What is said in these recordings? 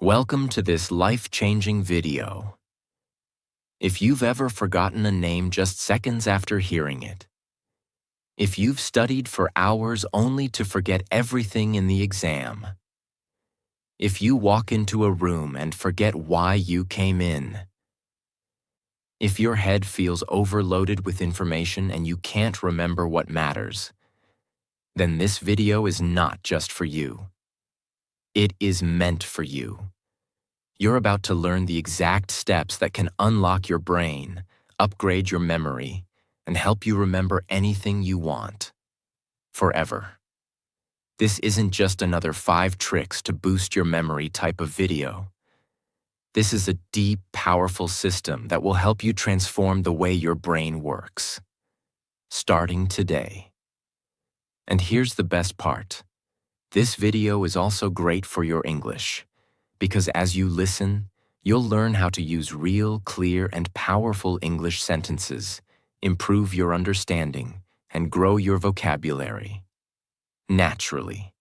Welcome to this life-changing video. If you've ever forgotten a name just seconds after hearing it, if you've studied for hours only to forget everything in the exam, if you walk into a room and forget why you came in, if your head feels overloaded with information and you can't remember what matters, then this video is not just for you. It is meant for you. You're about to learn the exact steps that can unlock your brain, upgrade your memory, and help you remember anything you want, forever. This isn't just another 5 tricks to boost your memory type of video. This is a deep, powerful system that will help you transform the way your brain works, starting today. And here's the best part. This video is also great for your English, because as you listen, you'll learn how to use real, clear, and powerful English sentences, improve your understanding, and grow your vocabulary naturally.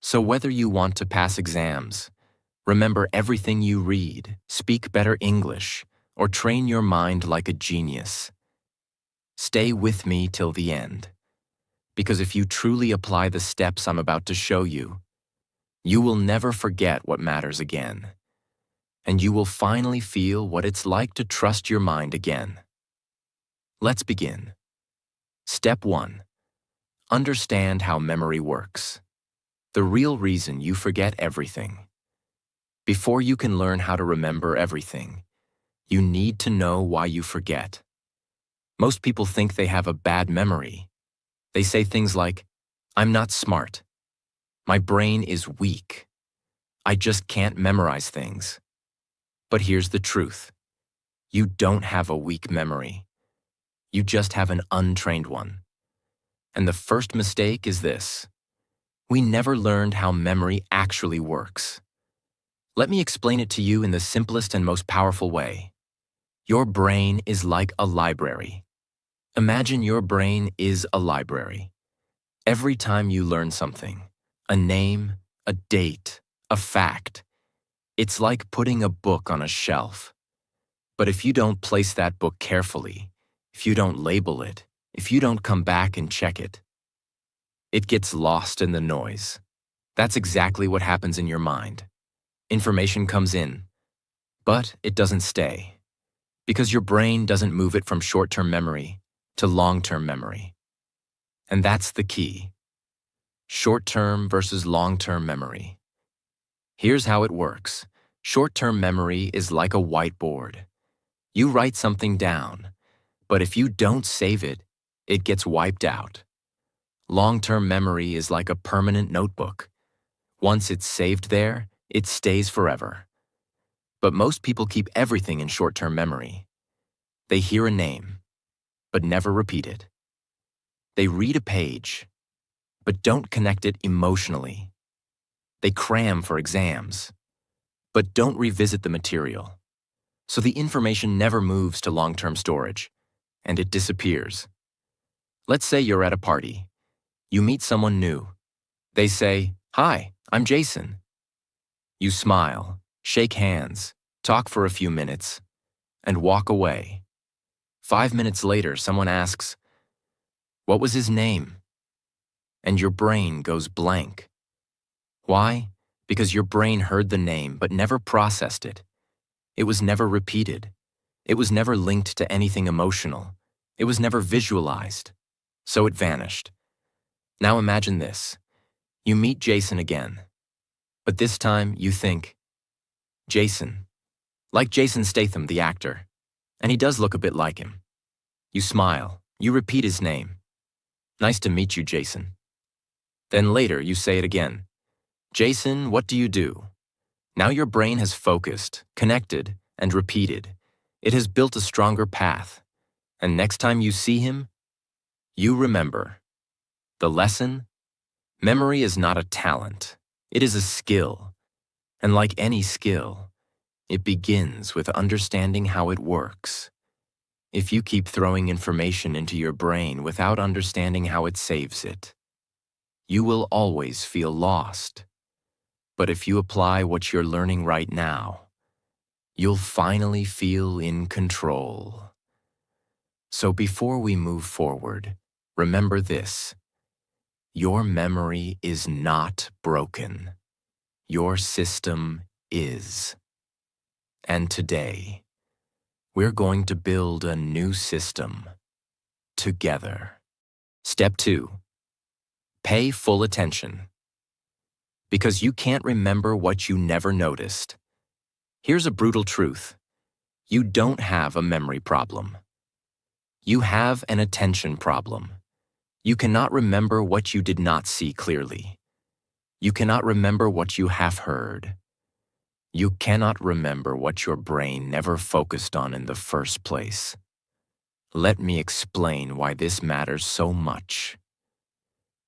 So whether you want to pass exams, remember everything you read, speak better English, or train your mind like a genius, stay with me till the end. Because if you truly apply the steps I'm about to show you, you will never forget what matters again, and you will finally feel what it's like to trust your mind again. Let's begin. Step 1. Understand how memory works. The real reason you forget everything. Before you can learn how to remember everything, you need to know why you forget. Most people think they have a bad memory. They say things like, "I'm not smart. My brain is weak. I just can't memorize things." But here's the truth. You don't have a weak memory. You just have an untrained one. And the first mistake is this. We never learned how memory actually works. Let me explain it to you in the simplest and most powerful way. Your brain is like a library. Imagine your brain is a library. Every time you learn something, a name, a date, a fact, it's like putting a book on a shelf. But if you don't place that book carefully, if you don't label it, if you don't come back and check it, it gets lost in the noise. That's exactly what happens in your mind. Information comes in, but it doesn't stay, because your brain doesn't move it from short-term memory to long-term memory. And that's the key. Short-term versus long-term memory. Here's how it works. Short-term memory is like a whiteboard. You write something down, but if you don't save it, it gets wiped out. Long-term memory is like a permanent notebook. Once it's saved there, it stays forever. But most people keep everything in short-term memory. They hear a name, but never repeat it. They read a page, but don't connect it emotionally. They cram for exams, but don't revisit the material. So the information never moves to long-term storage, and it disappears. Let's say you're at a party. You meet someone new. They say, "Hi, I'm Jason." You smile, shake hands, talk for a few minutes, and walk away. 5 minutes later, someone asks, "What was his name?" And your brain goes blank. Why? Because your brain heard the name but never processed it. It was never repeated. It was never linked to anything emotional. It was never visualized. So it vanished. Now imagine this. You meet Jason again. But this time you think, Jason. Like Jason Statham, the actor. And he does look a bit like him. You smile. You repeat his name. "Nice to meet you, Jason." Then later you say it again. "Jason, what do you do?" Now your brain has focused, connected, and repeated. It has built a stronger path. And next time you see him, you remember. The lesson? Memory is not a talent. It is a skill. And like any skill, it begins with understanding how it works. If you keep throwing information into your brain without understanding how it saves it, you will always feel lost. But if you apply what you're learning right now, you'll finally feel in control. So before we move forward, remember this. Your memory is not broken. Your system is. And today, we're going to build a new system together. Step 2. Pay full attention. Because you can't remember what you never noticed. Here's a brutal truth. You don't have a memory problem. You have an attention problem. You cannot remember what you did not see clearly. You cannot remember what you have heard. You cannot remember what your brain never focused on in the first place. Let me explain why this matters so much.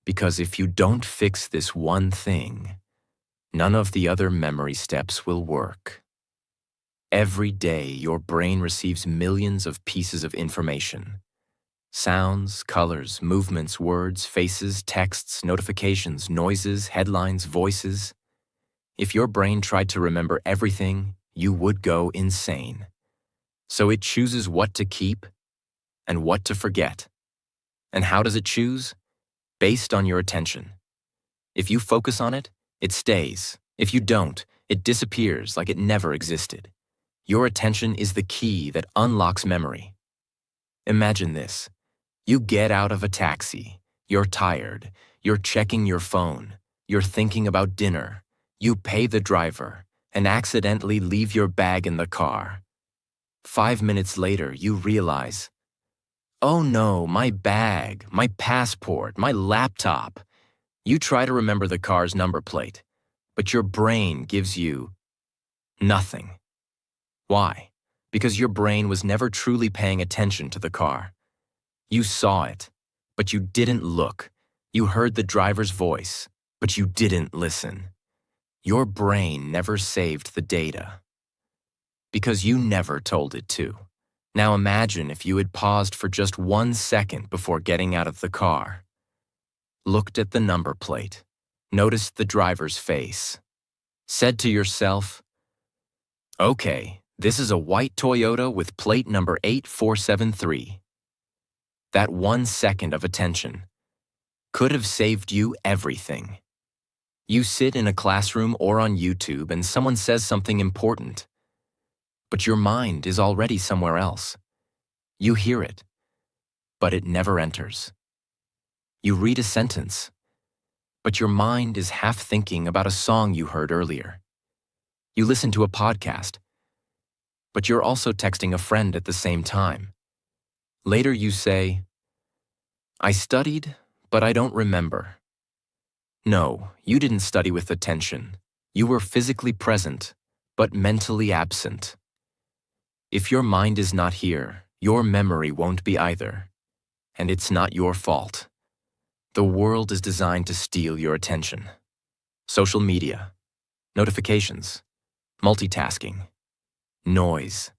Because if you don't fix this one thing, none of the other memory steps will work. Every day, your brain receives millions of pieces of information. Sounds, colors, movements, words, faces, texts, notifications, noises, headlines, voices. If your brain tried to remember everything, you would go insane. So it chooses what to keep and what to forget. And how does it choose? Based on your attention. If you focus on it, it stays. If you don't, it disappears like it never existed. Your attention is the key that unlocks memory. Imagine this. You get out of a taxi. You're tired. You're checking your phone. You're thinking about dinner. You pay the driver and accidentally leave your bag in the car. 5 minutes later, you realize, oh no, my bag, my passport, my laptop. You try to remember the car's number plate, but your brain gives you nothing. Why? Because your brain was never truly paying attention to the car. You saw it, but you didn't look. You heard the driver's voice, but you didn't listen. Your brain never saved the data because you never told it to. Now imagine if you had paused for just 1 second before getting out of the car, looked at the number plate, noticed the driver's face, said to yourself, okay, this is a white Toyota with plate number 8473. That 1 second of attention could have saved you everything. You sit in a classroom or on YouTube and someone says something important, but your mind is already somewhere else. You hear it, but it never enters. You read a sentence, but your mind is half thinking about a song you heard earlier. You listen to a podcast, but you're also texting a friend at the same time. Later you say, I studied, but I don't remember. No, you didn't study with attention. You were physically present, but mentally absent. If your mind is not here, your memory won't be either. And it's not your fault. The world is designed to steal your attention. Social media, notifications, multitasking, noise.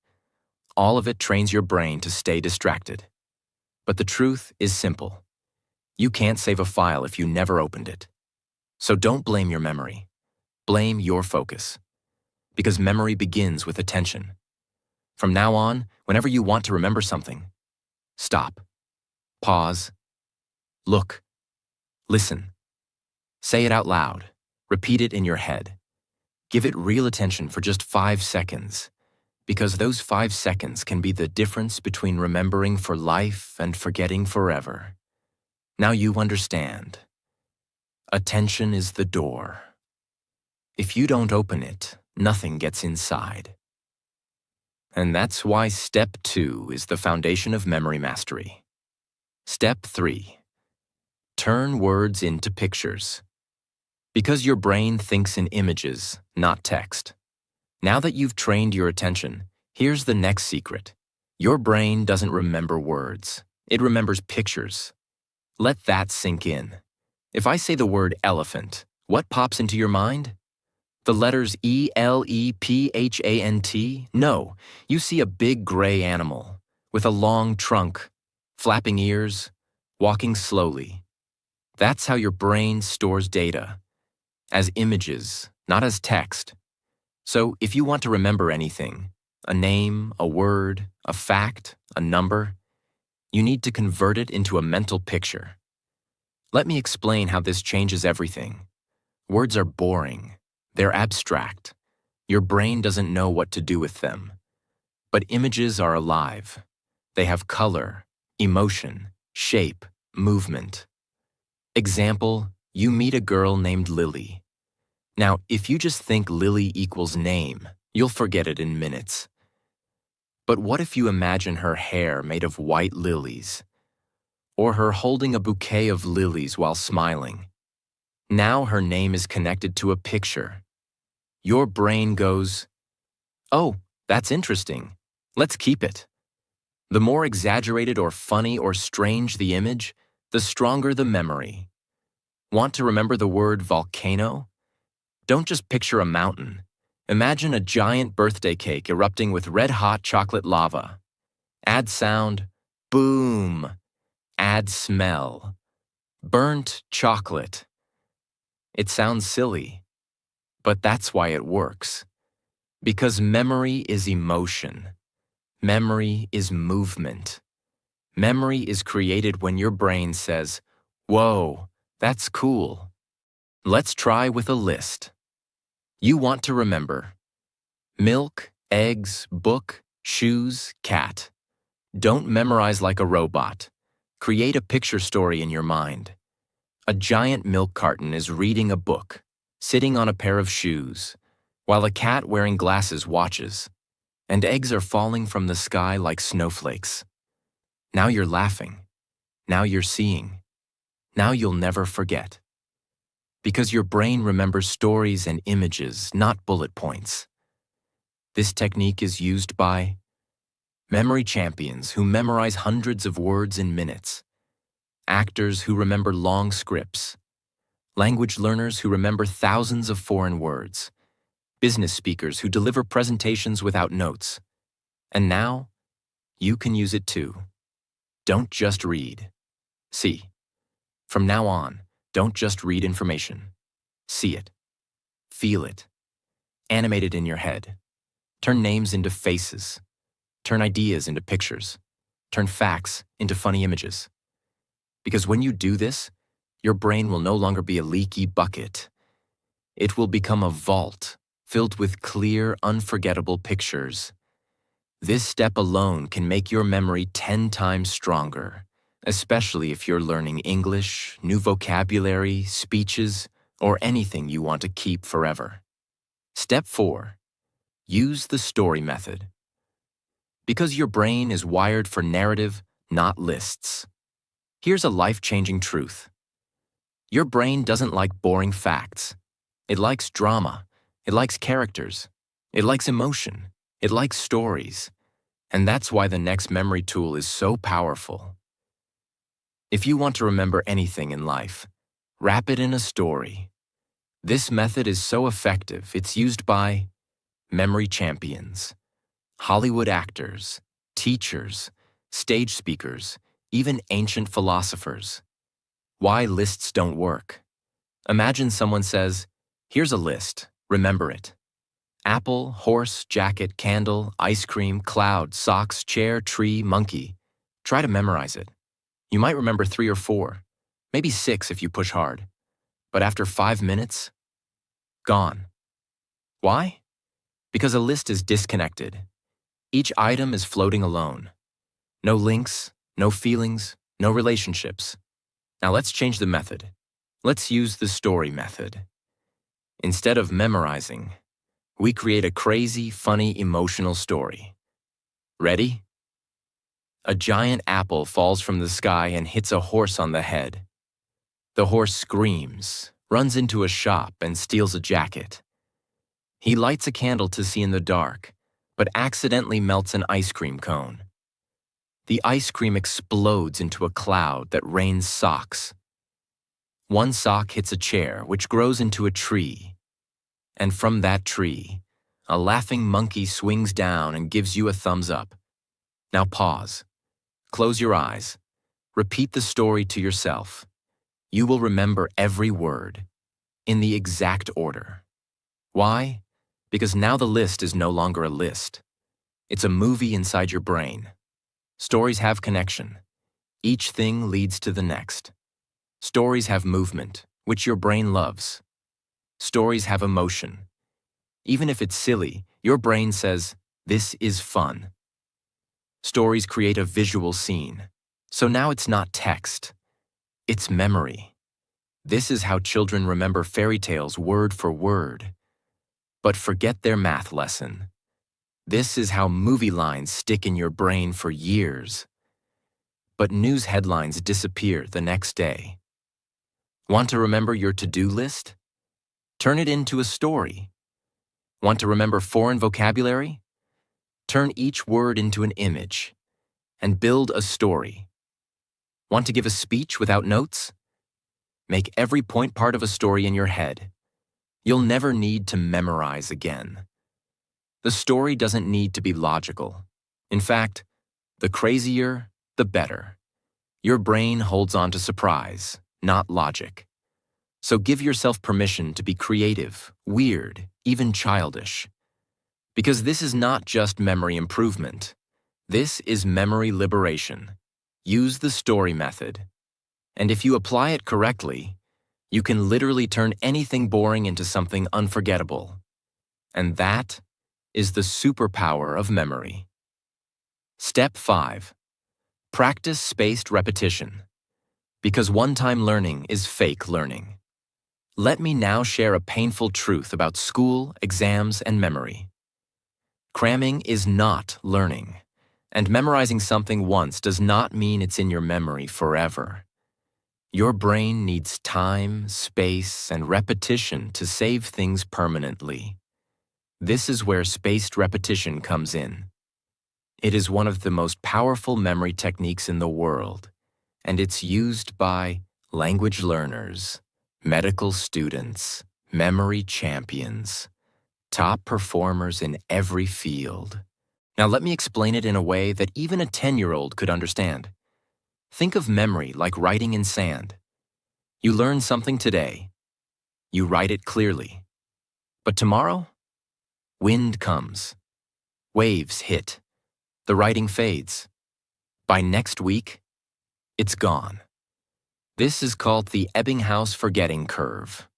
All of it trains your brain to stay distracted. But the truth is simple. You can't save a file if you never opened it. So don't blame your memory. Blame your focus. Because memory begins with attention. From now on, whenever you want to remember something, stop, pause, look, listen. Say it out loud. Repeat it in your head. Give it real attention for just 5 seconds, because those 5 seconds can be the difference between remembering for life and forgetting forever. Now you understand. Attention is the door. If you don't open it, nothing gets inside. And that's why Step 2 is the foundation of memory mastery. Step 3. Turn words into pictures. Because your brain thinks in images, not text. Now that you've trained your attention, here's the next secret. Your brain doesn't remember words. It remembers pictures. Let that sink in. If I say the word elephant, what pops into your mind? The letters E-L-E-P-H-A-N-T? No, you see a big gray animal with a long trunk, flapping ears, walking slowly. That's how your brain stores data, as images, not as text. So if you want to remember anything, a name, a word, a fact, a number, you need to convert it into a mental picture. Let me explain how this changes everything. Words are boring. They're abstract. Your brain doesn't know what to do with them. But images are alive. They have color, emotion, shape, movement. Example, you meet a girl named Lily. Now, if you just think Lily equals name, you'll forget it in minutes. But what if you imagine her hair made of white lilies? Or her holding a bouquet of lilies while smiling? Now her name is connected to a picture. Your brain goes, "Oh, that's interesting. Let's keep it." The more exaggerated or funny or strange the image, the stronger the memory. Want to remember the word volcano? Don't just picture a mountain. Imagine a giant birthday cake erupting with red-hot chocolate lava. Add sound, boom. Add smell, burnt chocolate. It sounds silly, but that's why it works. Because memory is emotion. Memory is movement. Memory is created when your brain says, "Whoa, that's cool." Let's try with a list. You want to remember milk, eggs, book, shoes, cat. Don't memorize like a robot. Create a picture story in your mind. A giant milk carton is reading a book, sitting on a pair of shoes, while a cat wearing glasses watches, and eggs are falling from the sky like snowflakes. Now you're laughing. Now you're seeing. Now you'll never forget. Because your brain remembers stories and images, not bullet points. This technique is used by memory champions who memorize hundreds of words in minutes, actors who remember long scripts, language learners who remember thousands of foreign words, business speakers who deliver presentations without notes. And now, you can use it too. Don't just read. See. From now on, don't just read information. See it. Feel it. Animate it in your head. Turn names into faces. Turn ideas into pictures. Turn facts into funny images. Because when you do this, your brain will no longer be a leaky bucket. It will become a vault filled with clear, unforgettable pictures. This step alone can make your memory 10 times stronger, especially if you're learning English, new vocabulary, speeches, or anything you want to keep forever. Step 4. Use the story method. Because your brain is wired for narrative, not lists. Here's a life-changing truth. Your brain doesn't like boring facts. It likes drama. It likes characters. It likes emotion. It likes stories. And that's why the next memory tool is so powerful. If you want to remember anything in life, wrap it in a story. This method is so effective, it's used by memory champions, Hollywood actors, teachers, stage speakers, even ancient philosophers. Why lists don't work. Imagine someone says, "Here's a list, remember it. Apple, horse, jacket, candle, ice cream, cloud, socks, chair, tree, monkey." Try to memorize it. You might remember 3 or 4, maybe 6 if you push hard. But after 5 minutes, gone. Why? Because a list is disconnected. Each item is floating alone. No links, no feelings, no relationships. Now let's change the method. Let's use the story method. Instead of memorizing, we create a crazy, funny, emotional story. Ready? A giant apple falls from the sky and hits a horse on the head. The horse screams, runs into a shop, and steals a jacket. He lights a candle to see in the dark, but accidentally melts an ice cream cone. The ice cream explodes into a cloud that rains socks. One sock hits a chair, which grows into a tree. And from that tree, a laughing monkey swings down and gives you a thumbs up. Now pause. Close your eyes. Repeat the story to yourself. You will remember every word, in the exact order. Why? Because now the list is no longer a list. It's a movie inside your brain. Stories have connection. Each thing leads to the next. Stories have movement, which your brain loves. Stories have emotion. Even if it's silly, your brain says, "This is fun." Stories create a visual scene. So now it's not text. It's memory. This is how children remember fairy tales word for word. But forget their math lesson. This is how movie lines stick in your brain for years. But news headlines disappear the next day. Want to remember your to-do list? Turn it into a story. Want to remember foreign vocabulary? Turn each word into an image and build a story. Want to give a speech without notes? Make every point part of a story in your head. You'll never need to memorize again. The story doesn't need to be logical. In fact, the crazier, the better. Your brain holds on to surprise, not logic. So give yourself permission to be creative, weird, even childish. Because this is not just memory improvement. This is memory liberation. Use the story method. And if you apply it correctly, you can literally turn anything boring into something unforgettable. And that is the superpower of memory. Step 5. Practice spaced repetition. Because one-time learning is fake learning. Let me now share a painful truth about school, exams, and memory. Cramming is not learning, and memorizing something once does not mean it's in your memory forever. Your brain needs time, space, and repetition to save things permanently. This is where spaced repetition comes in. It is one of the most powerful memory techniques in the world, and it's used by language learners, medical students, memory champions, top performers in every field. Now let me explain it in a way that even a 10-year-old could understand. Think of memory like writing in sand. You learn something today. You write it clearly. But tomorrow, wind comes. Waves hit. The writing fades. By next week, it's gone. This is called the Ebbinghaus forgetting curve.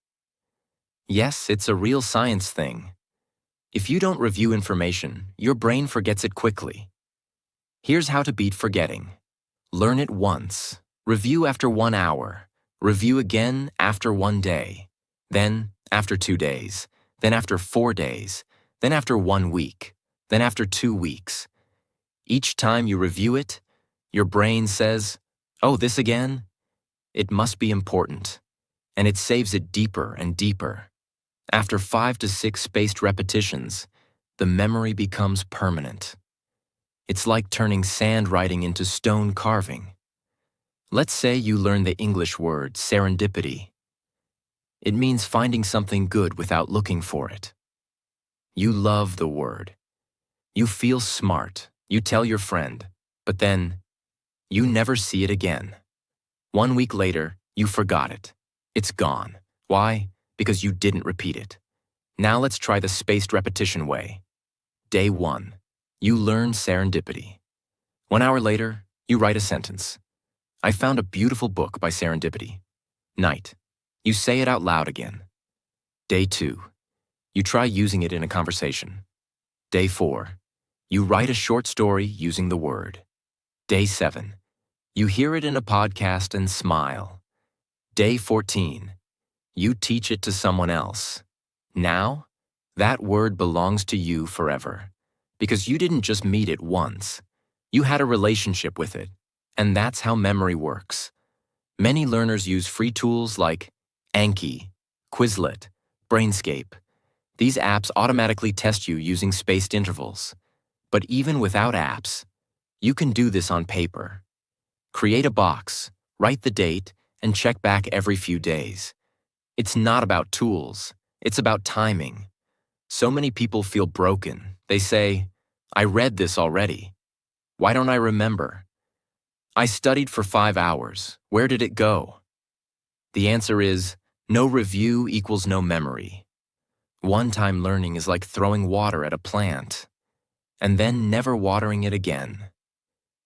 Yes, it's a real science thing. If you don't review information, your brain forgets it quickly. Here's how to beat forgetting. Learn it once. Review after 1 hour. Review again after 1 day. Then after 2 days. Then after 4 days. Then after 1 week. Then after 2 weeks. Each time you review it, your brain says, "Oh, this again? It must be important." And it saves it deeper and deeper. After 5 to 6 spaced repetitions, the memory becomes permanent. It's like turning sand writing into stone carving. Let's say you learn the English word serendipity. It means finding something good without looking for it. You love the word. You feel smart. You tell your friend, but then you never see it again. 1 week later, you forgot it. It's gone. Why? Because you didn't repeat it. Now let's try the spaced repetition way. Day 1. You learn serendipity. 1 hour later, you write a sentence. I found a beautiful book by serendipity. Night. You say it out loud again. Day 2. You try using it in a conversation. Day 4. You write a short story using the word. Day 7. You hear it in a podcast and smile. Day 14. You teach it to someone else. Now, that word belongs to you forever. Because you didn't just meet it once. You had a relationship with it. And that's how memory works. Many learners use free tools like Anki, Quizlet, Brainscape. These apps automatically test you using spaced intervals. But even without apps, you can do this on paper. Create a box, write the date, and check back every few days. It's not about tools, it's about timing. So many people feel broken. They say, I read this already. Why don't I remember? I studied for 5 hours. Where did it go? The answer is, no review equals no memory. One-time learning is like throwing water at a plant, and then never watering it again.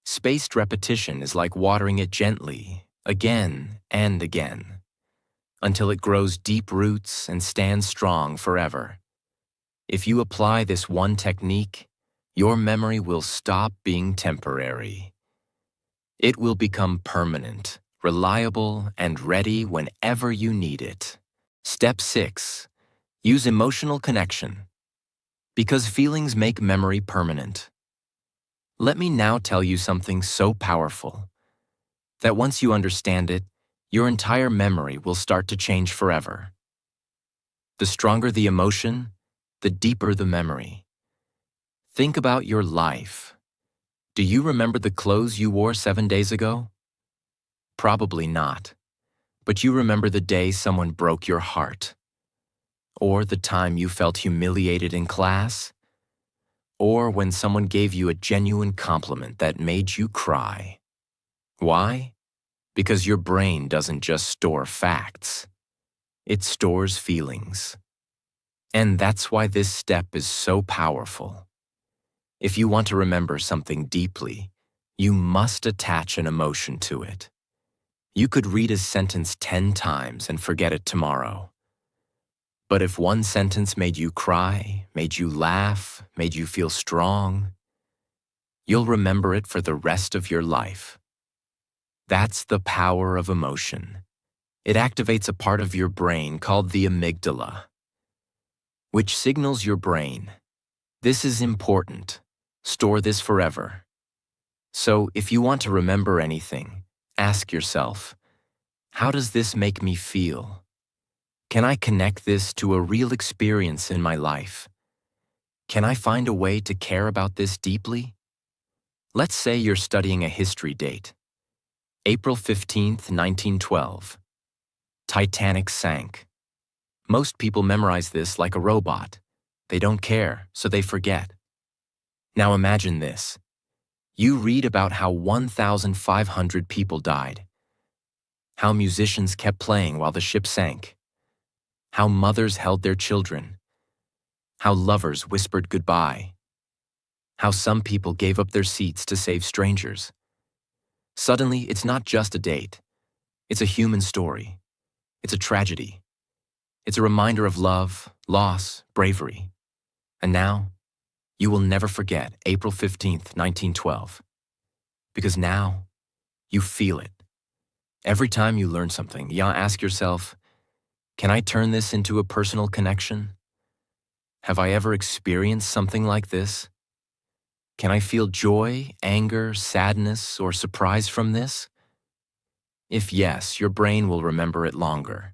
Spaced repetition is like watering it gently, again and again, until it grows deep roots and stands strong forever. If you apply this one technique, your memory will stop being temporary. It will become permanent, reliable, and ready whenever you need it. Step 6. Use emotional connection. Because feelings make memory permanent. Let me now tell you something so powerful that once you understand it, your entire memory will start to change forever. The stronger the emotion, the deeper the memory. Think about your life. Do you remember the clothes you wore 7 days ago? Probably not. But you remember the day someone broke your heart. Or the time you felt humiliated in class. Or when someone gave you a genuine compliment that made you cry. Why? Because your brain doesn't just store facts. It stores feelings. And that's why this step is so powerful. If you want to remember something deeply, you must attach an emotion to it. You could read a sentence 10 times and forget it tomorrow. But if one sentence made you cry, made you laugh, made you feel strong, you'll remember it for the rest of your life. That's the power of emotion. It activates a part of your brain called the amygdala, which signals your brain, this is important, store this forever. So if you want to remember anything, ask yourself, how does this make me feel? Can I connect this to a real experience in my life? Can I find a way to care about this deeply? Let's say you're studying a history date. April 15th, 1912. Titanic sank. Most people memorize this like a robot. They don't care, so they forget. Now imagine this. You read about how 1,500 people died, how musicians kept playing while the ship sank, how mothers held their children, how lovers whispered goodbye, how some people gave up their seats to save strangers. Suddenly, it's not just a date. It's a human story. It's a tragedy. It's a reminder of love, loss, bravery. And now, you will never forget April 15th, 1912. Because now, you feel it. Every time you learn something, you ask yourself, can I turn this into a personal connection? Have I ever experienced something like this? Can I feel joy, anger, sadness, or surprise from this? If yes, your brain will remember it longer.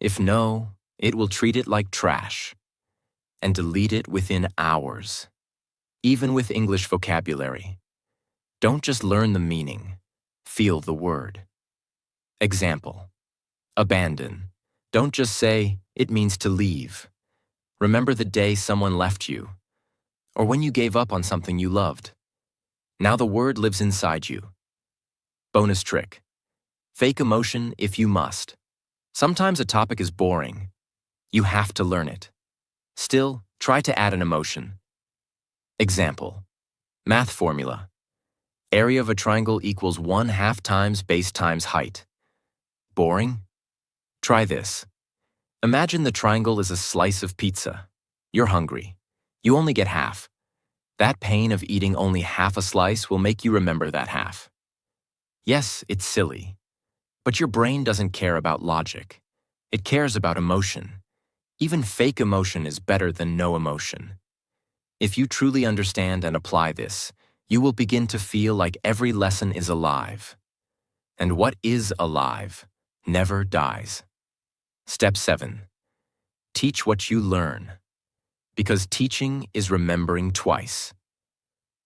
If no, it will treat it like trash and delete it within hours. Even with English vocabulary. Don't just learn the meaning, feel the word. Example, abandon. Don't just say, it means to leave. Remember the day someone left you, or when you gave up on something you loved. Now the word lives inside you. Bonus trick. Fake emotion if you must. Sometimes a topic is boring. You have to learn it. Still, try to add an emotion. Example, math formula. Area of a triangle equals 1/2 times base times height. Boring? Try this. Imagine the triangle is a slice of pizza. You're hungry. You only get half. That pain of eating only half a slice will make you remember that half. Yes, it's silly. But your brain doesn't care about logic. It cares about emotion. Even fake emotion is better than no emotion. If you truly understand and apply this, you will begin to feel like every lesson is alive. And what is alive never dies. Step 7. Teach what you learn. Because teaching is remembering twice.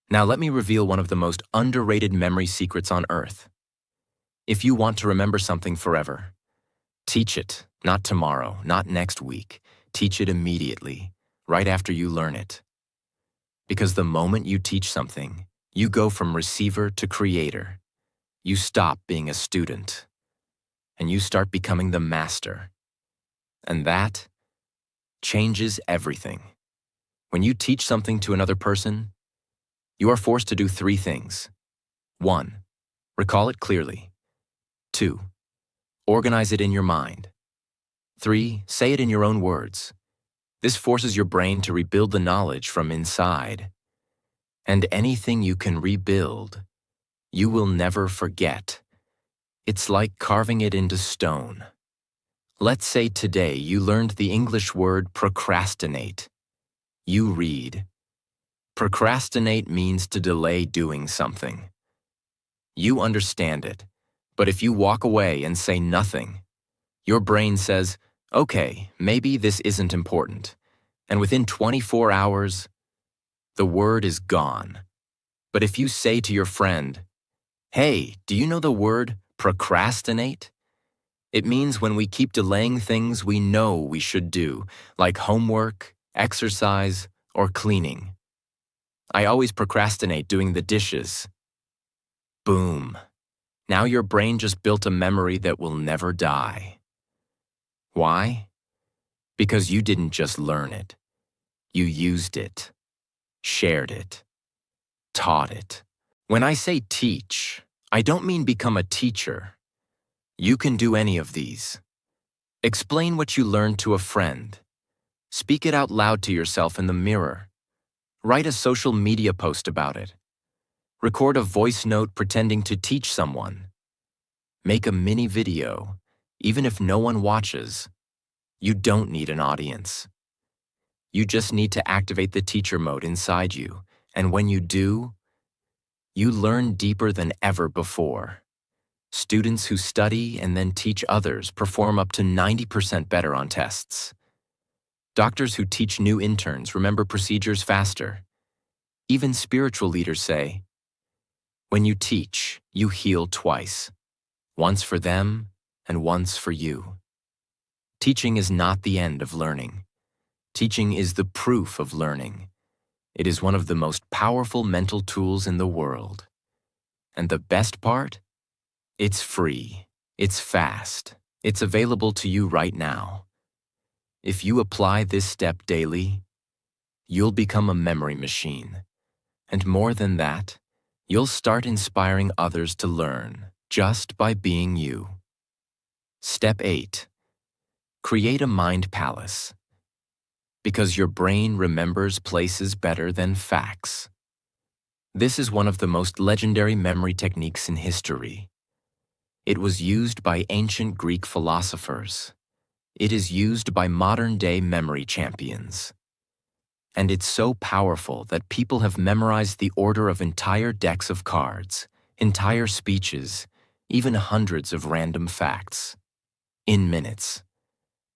Now let me reveal one of the most underrated memory secrets on earth. If you want to remember something forever, teach it, not tomorrow, not next week. Teach it immediately, right after you learn it. Because the moment you teach something, you go from receiver to creator. You stop being a student, and you start becoming the master. And that changes everything. When you teach something to another person, you are forced to do 3 things. 1. Recall it clearly. 2. Organize it in your mind. 3. Say it in your own words. This forces your brain to rebuild the knowledge from inside. And anything you can rebuild, you will never forget. It's like carving it into stone. Let's say today you learned the English word procrastinate. You read. Procrastinate means to delay doing something. You understand it, but if you walk away and say nothing, your brain says, okay, maybe this isn't important. And within 24 hours, the word is gone. But if you say to your friend, hey, do you know the word procrastinate? It means when we keep delaying things we know we should do, like homework, exercise, or cleaning. I always procrastinate doing the dishes. Boom. Now your brain just built a memory that will never die. Why? Because you didn't just learn it. You used it, shared it, taught it. When I say teach, I don't mean become a teacher. You can do any of these. Explain what you learned to a friend. Speak it out loud to yourself in the mirror. Write a social media post about it. Record a voice note pretending to teach someone. Make a mini video, even if no one watches. You don't need an audience. You just need to activate the teacher mode inside you, and when you do, you learn deeper than ever before. Students who study and then teach others perform up to 90% better on tests. Doctors who teach new interns remember procedures faster. Even spiritual leaders say, when you teach, you heal twice, once for them and once for you. Teaching is not the end of learning. Teaching is the proof of learning. It is one of the most powerful mental tools in the world. And the best part? It's free. It's fast. It's available to you right now. If you apply this step daily, you'll become a memory machine. And more than that, you'll start inspiring others to learn just by being you. Step 8. Create a mind palace. Because your brain remembers places better than facts. This is one of the most legendary memory techniques in history. It was used by ancient Greek philosophers. It is used by modern-day memory champions. And it's so powerful that people have memorized the order of entire decks of cards, entire speeches, even hundreds of random facts. In minutes.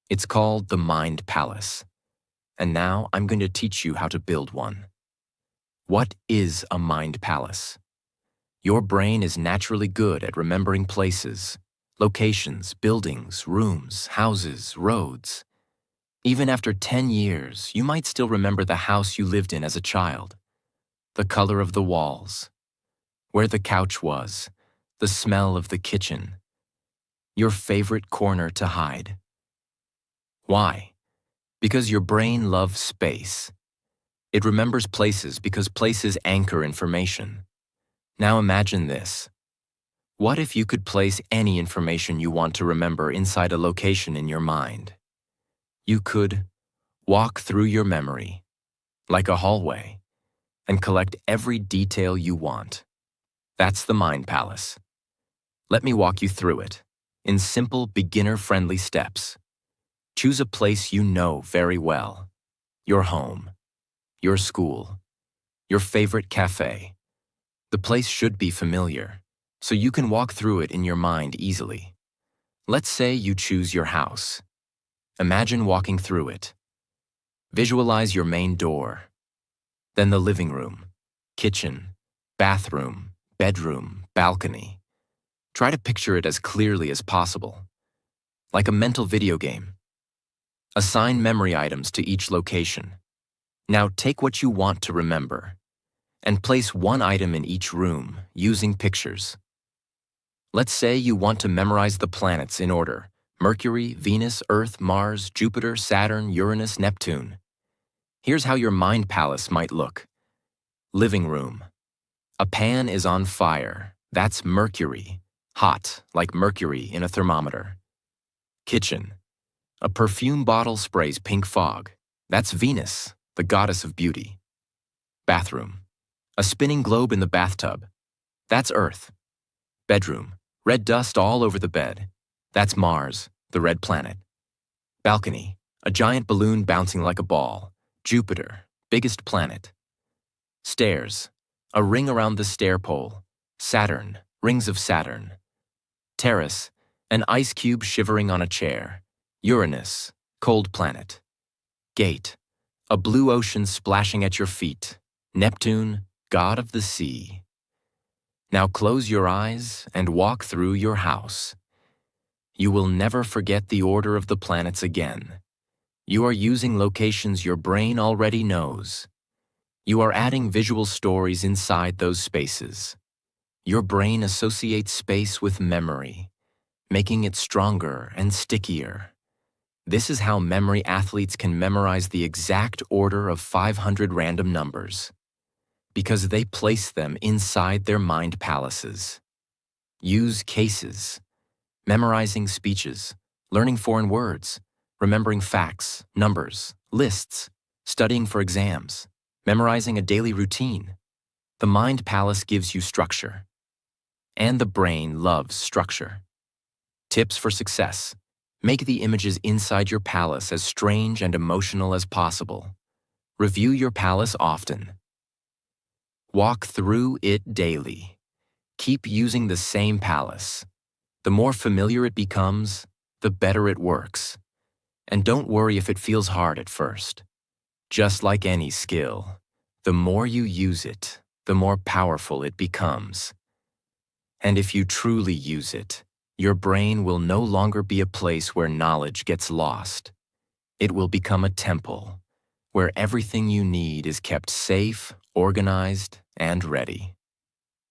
It's called the Mind Palace. And now I'm going to teach you how to build one. What is a mind palace? Your brain is naturally good at remembering places, locations, buildings, rooms, houses, roads. Even after 10 years, you might still remember the house you lived in as a child, the color of the walls, where the couch was, the smell of the kitchen, your favorite corner to hide. Why? Because your brain loves space. It remembers places because places anchor information. Now imagine this. What if you could place any information you want to remember inside a location in your mind? You could walk through your memory, like a hallway, and collect every detail you want. That's the Mind Palace. Let me walk you through it, in simple, beginner-friendly steps. Choose a place you know very well. Your home, your school, your favorite cafe. The place should be familiar, so you can walk through it in your mind easily. Let's say you choose your house. Imagine walking through it. Visualize your main door, then the living room, kitchen, bathroom, bedroom, balcony. Try to picture it as clearly as possible, like a mental video game. Assign memory items to each location. Now take what you want to remember and place one item in each room using pictures. Let's say you want to memorize the planets in order, Mercury, Venus, Earth, Mars, Jupiter, Saturn, Uranus, Neptune. Here's how your mind palace might look. Living room. A pan is on fire. That's Mercury. Hot, like mercury in a thermometer. Kitchen. A perfume bottle sprays pink fog. That's Venus, the goddess of beauty. Bathroom. A spinning globe in the bathtub. That's Earth. Bedroom. Red dust all over the bed. That's Mars, the red planet. Balcony. A giant balloon bouncing like a ball. Jupiter, biggest planet. Stairs. A ring around the stair pole. Saturn, rings of Saturn. Terrace. An ice cube shivering on a chair. Uranus, cold planet. Gate. A blue ocean splashing at your feet. Neptune, god of the sea. Now close your eyes and walk through your house. You will never forget the order of the planets again. You are using locations your brain already knows. You are adding visual stories inside those spaces. Your brain associates space with memory, making it stronger and stickier. This is how memory athletes can memorize the exact order of 500 random numbers, because they place them inside their mind palaces. Use cases, memorizing speeches, learning foreign words, remembering facts, numbers, lists, studying for exams, memorizing a daily routine. The mind palace gives you structure, and the brain loves structure. Tips for success. Make the images inside your palace as strange and emotional as possible. Review your palace often. Walk through it daily. Keep using the same palace. The more familiar it becomes, the better it works. And don't worry if it feels hard at first. Just like any skill, the more you use it, the more powerful it becomes. And if you truly use it, your brain will no longer be a place where knowledge gets lost. It will become a temple, where everything you need is kept safe, organized, and ready.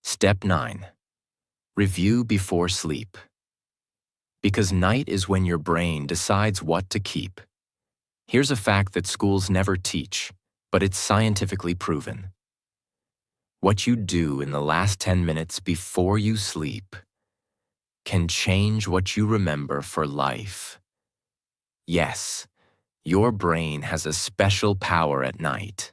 Step 9. Review before sleep. Because night is when your brain decides what to keep. Here's a fact that schools never teach, but it's scientifically proven. What you do in the last 10 minutes before you sleep can change what you remember for life. Yes, your brain has a special power at night,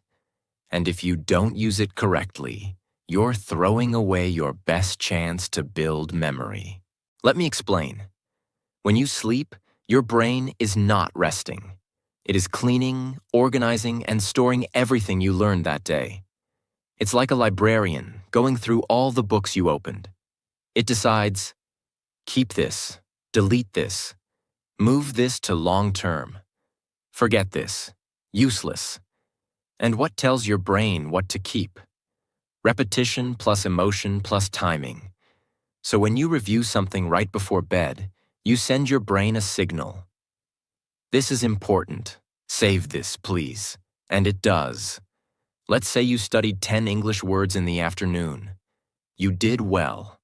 and if you don't use it correctly, you're throwing away your best chance to build memory. Let me explain. When you sleep, your brain is not resting. It is cleaning, organizing, and storing everything you learned that day. It's like a librarian going through all the books you opened. It decides, keep this, delete this, move this to long term, forget this, useless. And what tells your brain what to keep? Repetition plus emotion plus timing. So when you review something right before bed, you send your brain a signal. This is important. Save this, please. And it does. Let's say you studied 10 English words in the afternoon. You did well,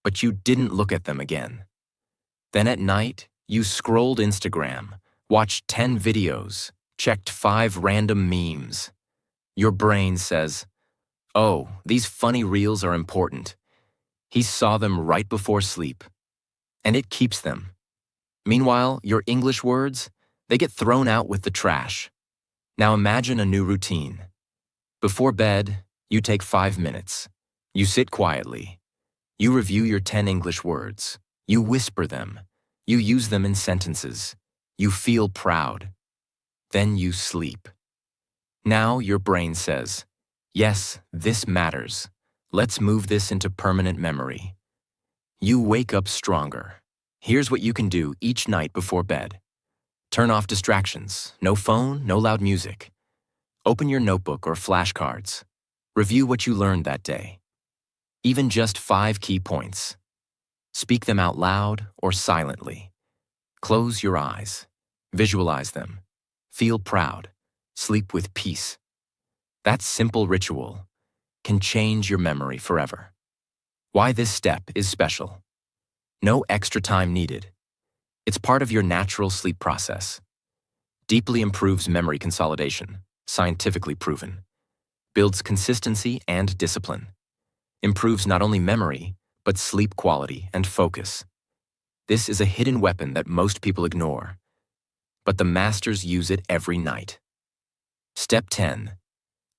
but you didn't look at them again. Then at night, you scrolled Instagram, watched 10 videos, checked 5 random memes. Your brain says, oh, these funny reels are important. He saw them right before sleep. And it keeps them. Meanwhile, your English words, they get thrown out with the trash. Now imagine a new routine. Before bed, you take 5 minutes. You sit quietly. You review your 10 English words. You whisper them. You use them in sentences. You feel proud. Then you sleep. Now your brain says, yes, this matters. Let's move this into permanent memory. You wake up stronger. Here's what you can do each night before bed. Turn off distractions. No phone, no loud music. Open your notebook or flashcards. Review what you learned that day. Even just 5 key points. Speak them out loud or silently. Close your eyes. Visualize them. Feel proud. Sleep with peace. That simple ritual can change your memory forever. Why this step is special. No extra time needed. It's part of your natural sleep process. Deeply improves memory consolidation, scientifically proven. Builds consistency and discipline. Improves not only memory, but sleep quality and focus. This is a hidden weapon that most people ignore, but the masters use it every night. Step 10.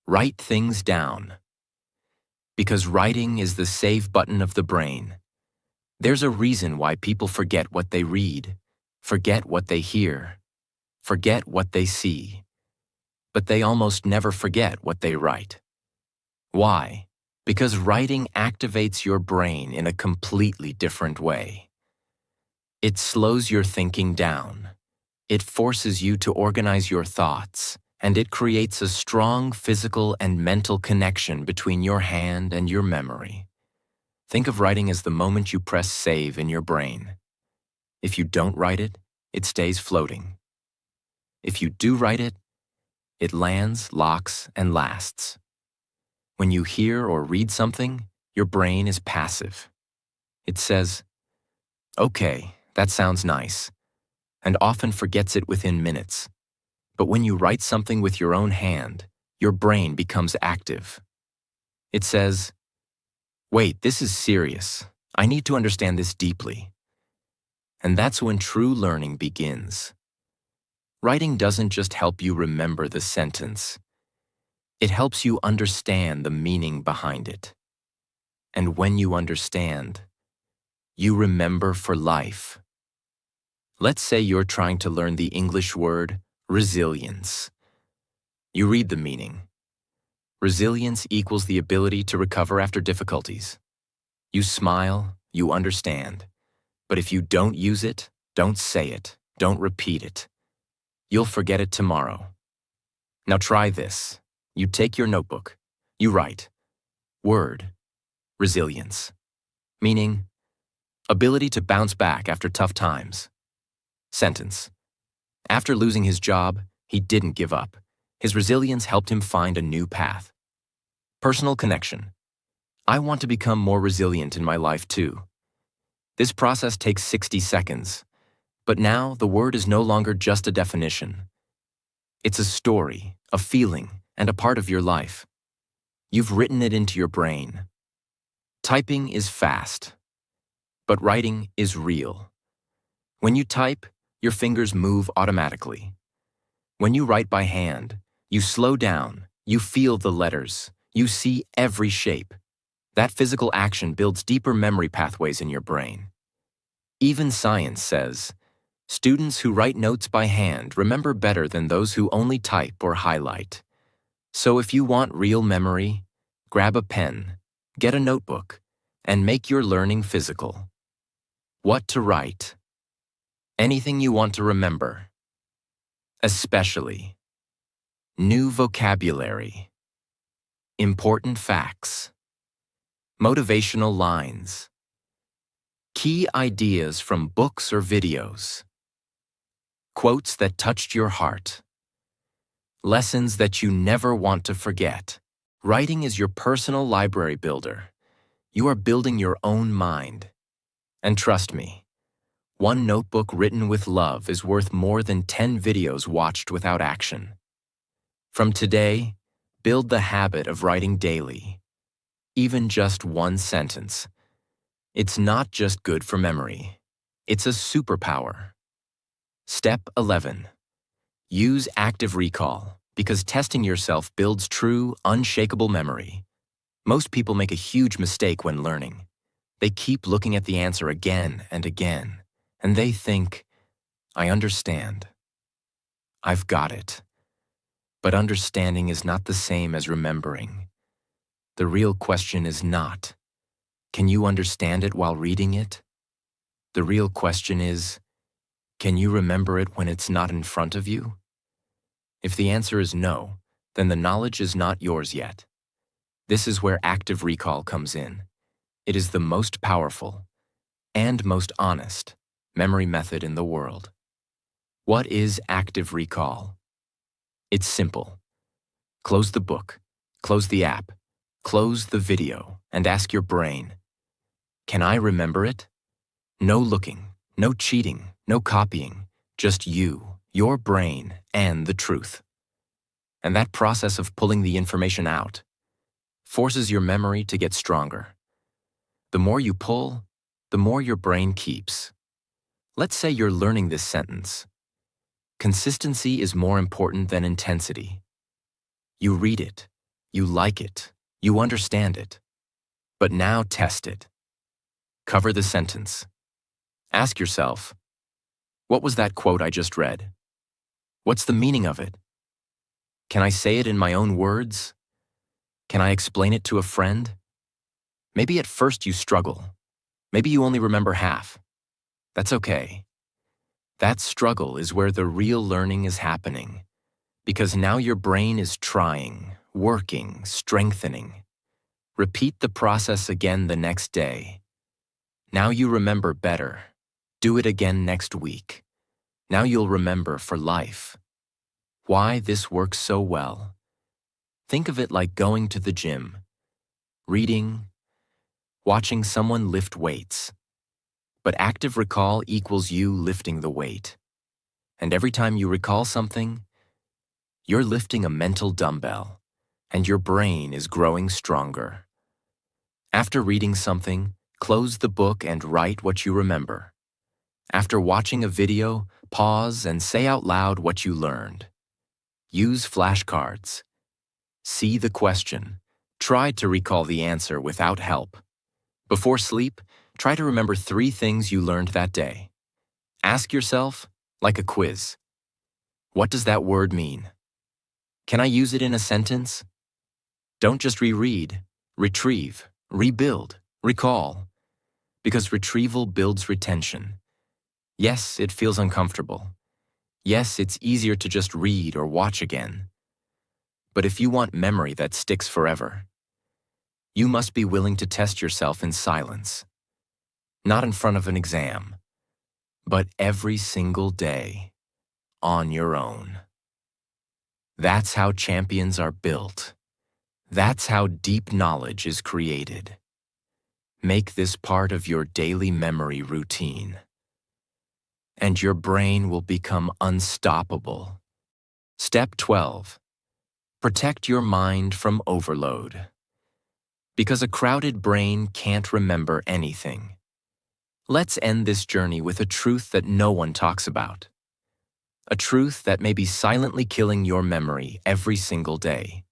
Write things down. Because writing is the save button of the brain. There's a reason why people forget what they read, forget what they hear, forget what they see, but they almost never forget what they write. Why? Because writing activates your brain in a completely different way. It slows your thinking down. It forces you to organize your thoughts, and it creates a strong physical and mental connection between your hand and your memory. Think of writing as the moment you press save in your brain. If you don't write it, it stays floating. If you do write it, it lands, locks, and lasts. When you hear or read something, your brain is passive. It says, "Okay, that sounds nice," and often forgets it within minutes. But when you write something with your own hand, your brain becomes active. It says, "Wait, this is serious. I need to understand this deeply." And that's when true learning begins. Writing doesn't just help you remember the sentence. It helps you understand the meaning behind it. And when you understand, you remember for life. Let's say you're trying to learn the English word resilience. You read the meaning. Resilience equals the ability to recover after difficulties. You smile, you understand. But if you don't use it, don't say it, don't repeat it, you'll forget it tomorrow. Now try this. You take your notebook. You write, word, resilience, meaning ability to bounce back after tough times. Sentence. After losing his job, he didn't give up. His resilience helped him find a new path. Personal connection. I want to become more resilient in my life too. This process takes 60 seconds, but now the word is no longer just a definition. It's a story, a feeling, and a part of your life. You've written it into your brain. Typing is fast, but writing is real. When you type, your fingers move automatically. When you write by hand, you slow down, you feel the letters, you see every shape. That physical action builds deeper memory pathways in your brain. Even science says, students who write notes by hand remember better than those who only type or highlight. So if you want real memory, grab a pen, get a notebook, and make your learning physical. What to write? Anything you want to remember. Especially new vocabulary, important facts, motivational lines, key ideas from books or videos, quotes that touched your heart, lessons that you never want to forget. Writing is your personal library builder. You are building your own mind. And trust me, one notebook written with love is worth more than 10 videos watched without action. From today, build the habit of writing daily, even just one sentence. It's not just good for memory. It's a superpower. Step 11. Use active recall, because testing yourself builds true, unshakable memory. Most people make a huge mistake when learning. They keep looking at the answer again and again, and they think, I understand. I've got it. But understanding is not the same as remembering. The real question is not, can you understand it while reading it? The real question is, can you remember it when it's not in front of you? If the answer is no, then the knowledge is not yours yet. This is where active recall comes in. It is the most powerful and most honest memory method in the world. What is active recall? It's simple. Close the book, close the app, close the video, and ask your brain, can I remember it? No looking, no cheating, No copying, just you, your brain, and the truth. And that process of pulling the information out forces your memory to get stronger. The more you pull, the more your brain keeps. Let's say you're learning this sentence. Consistency is more important than intensity. You read it, you like it, you understand it. But now test it. Cover the sentence. Ask yourself, what was that quote I just read? What's the meaning of it? Can I say it in my own words? Can I explain it to a friend? Maybe at first you struggle. Maybe you only remember half. That's okay. That struggle is where the real learning is happening, because now your brain is trying, working, strengthening. Repeat the process again the next day. Now you remember better. Do it again next week. Now you'll remember for life. Why this works so well? Think of it like going to the gym, reading, watching someone lift weights. But active recall equals you lifting the weight. And every time you recall something, you're lifting a mental dumbbell, and your brain is growing stronger. After reading something, close the book and write what you remember. After watching a video, pause and say out loud what you learned. Use flashcards. See the question. Try to recall the answer without help. Before sleep, try to remember 3 things you learned that day. Ask yourself, like a quiz, what does that word mean? Can I use it in a sentence? Don't just reread, retrieve, rebuild, recall, because retrieval builds retention. Yes, it feels uncomfortable. Yes, it's easier to just read or watch again. But if you want memory that sticks forever, you must be willing to test yourself in silence. Not in front of an exam, but every single day, on your own. That's how champions are built. That's how deep knowledge is created. Make this part of your daily memory routine, and your brain will become unstoppable. Step 12. Protect your mind from overload. Because a crowded brain can't remember anything. Let's end this journey with a truth that no one talks about. A truth that may be silently killing your memory every single day.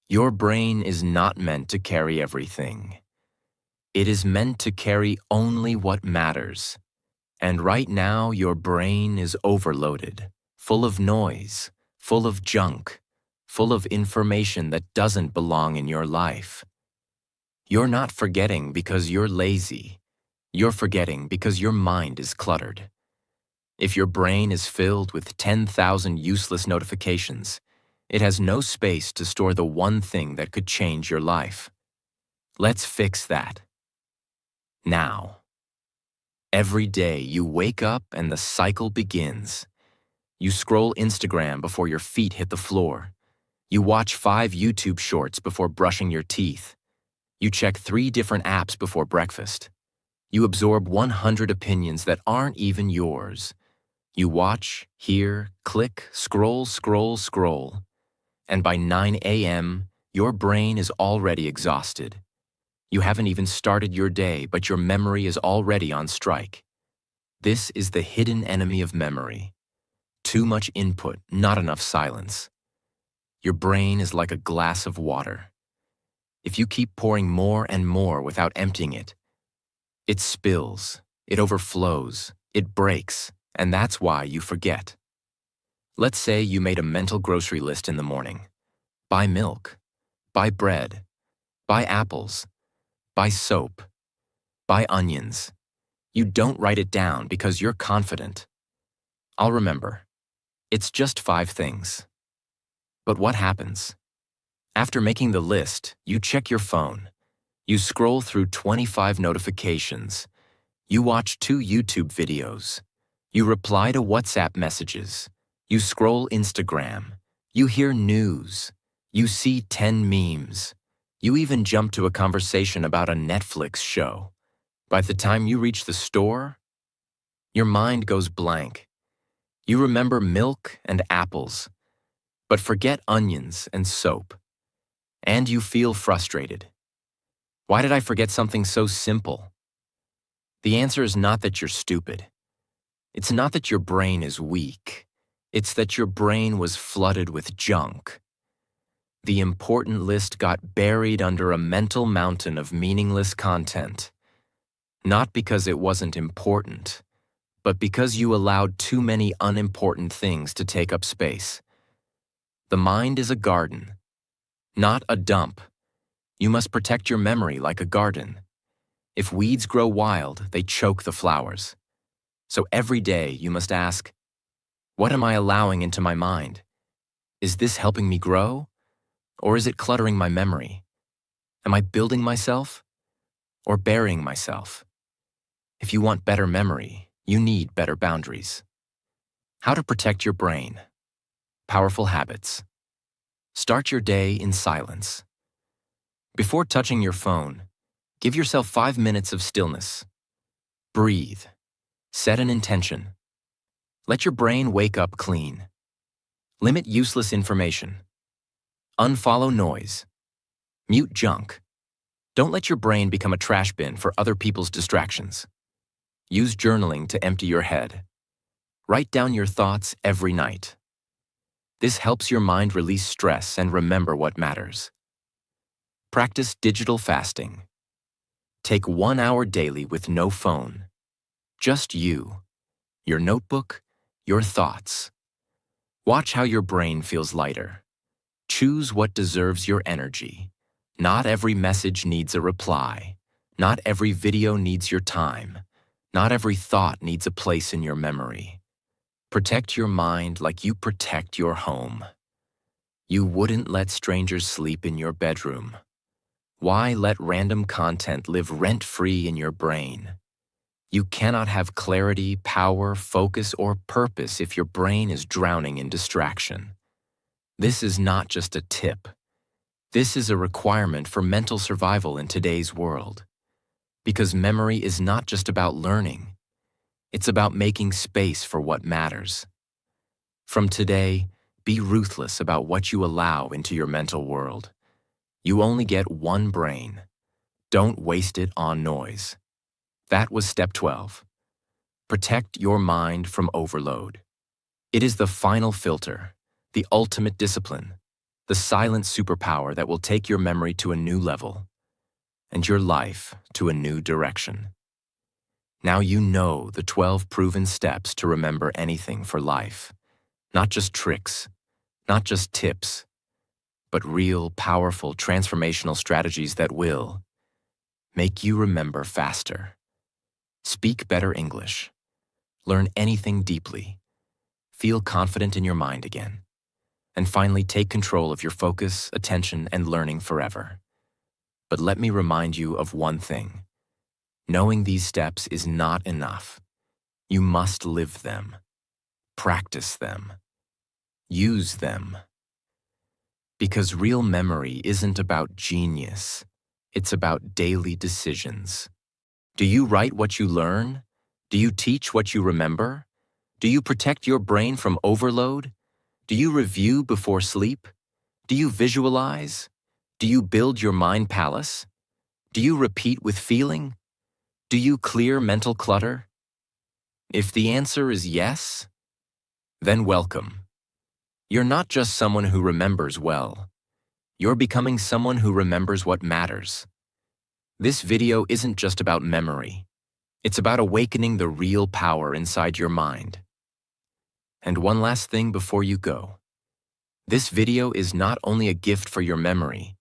Your brain is not meant to carry everything. It is meant to carry only what matters. And right now, your brain is overloaded, full of noise, full of junk, full of information that doesn't belong in your life. You're not forgetting because you're lazy. You're forgetting because your mind is cluttered. If your brain is filled with 10,000 useless notifications, it has no space to store the one thing that could change your life. Let's fix that. Now. Every day you wake up and the cycle begins. You scroll Instagram before your feet hit the floor. You watch 5 YouTube shorts before brushing your teeth. You check 3 different apps before breakfast. You absorb 100 opinions that aren't even yours. You watch, hear, click, scroll, scroll, scroll. And by 9 a.m., your brain is already exhausted. You haven't even started your day, but your memory is already on strike. This is the hidden enemy of memory. Too much input, not enough silence. Your brain is like a glass of water. If you keep pouring more and more without emptying it, it spills, it overflows, it breaks, and that's why you forget. Let's say you made a mental grocery list in the morning. Buy milk, buy bread, buy apples, buy soap, buy onions. You don't write it down because you're confident. I'll remember. It's just 5 things. But what happens? After making the list, you check your phone. You scroll through 25 notifications. You watch 2 YouTube videos. You reply to WhatsApp messages. You scroll Instagram. You hear news. You see 10 memes. You even jump to a conversation about a Netflix show. By the time you reach the store, Your mind goes blank. You remember milk and apples, but forget onions and soap. And you feel frustrated. Why did I forget something so simple? The answer is not that you're stupid. It's not that your brain is weak. It's that your brain was flooded with junk. The important list got buried under a mental mountain of meaningless content. Not because it wasn't important, but because you allowed too many unimportant things to take up space. The mind is a garden, not a dump. You must protect your memory like a garden. If weeds grow wild, they choke the flowers. So every day you must ask, what am I allowing into my mind? Is this helping me grow? Or is it cluttering my memory? Am I building myself or burying myself? If you want better memory, you need better boundaries. How to protect your brain. Powerful habits. Start your day in silence. Before touching your phone, give yourself 5 minutes of stillness. Breathe. Set an intention. Let your brain wake up clean. Limit useless information. Unfollow noise. Mute junk. Don't let your brain become a trash bin for other people's distractions. Use journaling to empty your head. Write down your thoughts every night. This helps your mind release stress and remember what matters. Practice digital fasting. Take 1 hour daily with no phone. Just you, your notebook, your thoughts. Watch how your brain feels lighter. Choose what deserves your energy. Not every message needs a reply. Not every video needs your time. Not every thought needs a place in your memory. Protect your mind like you protect your home. You wouldn't let strangers sleep in your bedroom. Why let random content live rent-free in your brain? You cannot have clarity, power, focus, or purpose if your brain is drowning in distraction. This is not just a tip. This is a requirement for mental survival in today's world. Because memory is not just about learning. It's about making space for what matters. From today, be ruthless about what you allow into your mental world. You only get one brain. Don't waste it on noise. That was step 12. Protect your mind from overload. It is the final filter, the ultimate discipline, the silent superpower that will take your memory to a new level and your life to a new direction. Now you know the 12 proven steps to remember anything for life. Not just tricks, not just tips, but real, powerful, transformational strategies that will make you remember faster, speak better English, learn anything deeply, feel confident in your mind again, and finally take control of your focus, attention, and learning forever. But let me remind you of one thing. Knowing these steps is not enough. You must live them, practice them, use them. Because real memory isn't about genius, it's about daily decisions. Do you write what you learn? Do you teach what you remember? Do you protect your brain from overload? Do you review before sleep? Do you visualize? Do you build your mind palace? Do you repeat with feeling? Do you clear mental clutter? If the answer is yes, then welcome. You're not just someone who remembers well. You're becoming someone who remembers what matters. This video isn't just about memory. It's about awakening the real power inside your mind. And one last thing before you go. This video is not only a gift for your memory,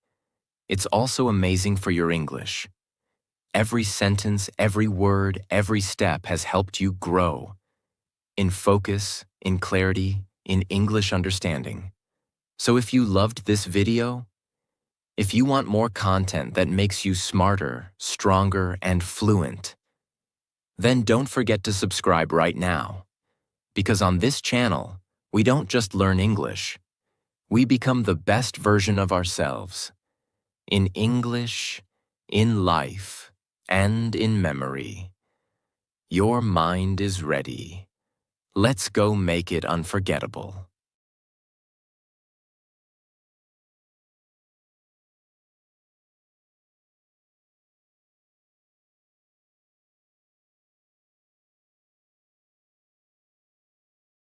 it's also amazing for your English. Every sentence, every word, every step has helped you grow. In focus, in clarity, in English understanding. So if you loved this video, if you want more content that makes you smarter, stronger, and fluent, then don't forget to subscribe right now. Because on this channel, we don't just learn English. We become the best version of ourselves. In English, in life, and in memory. Your mind is ready. Let's go make it unforgettable.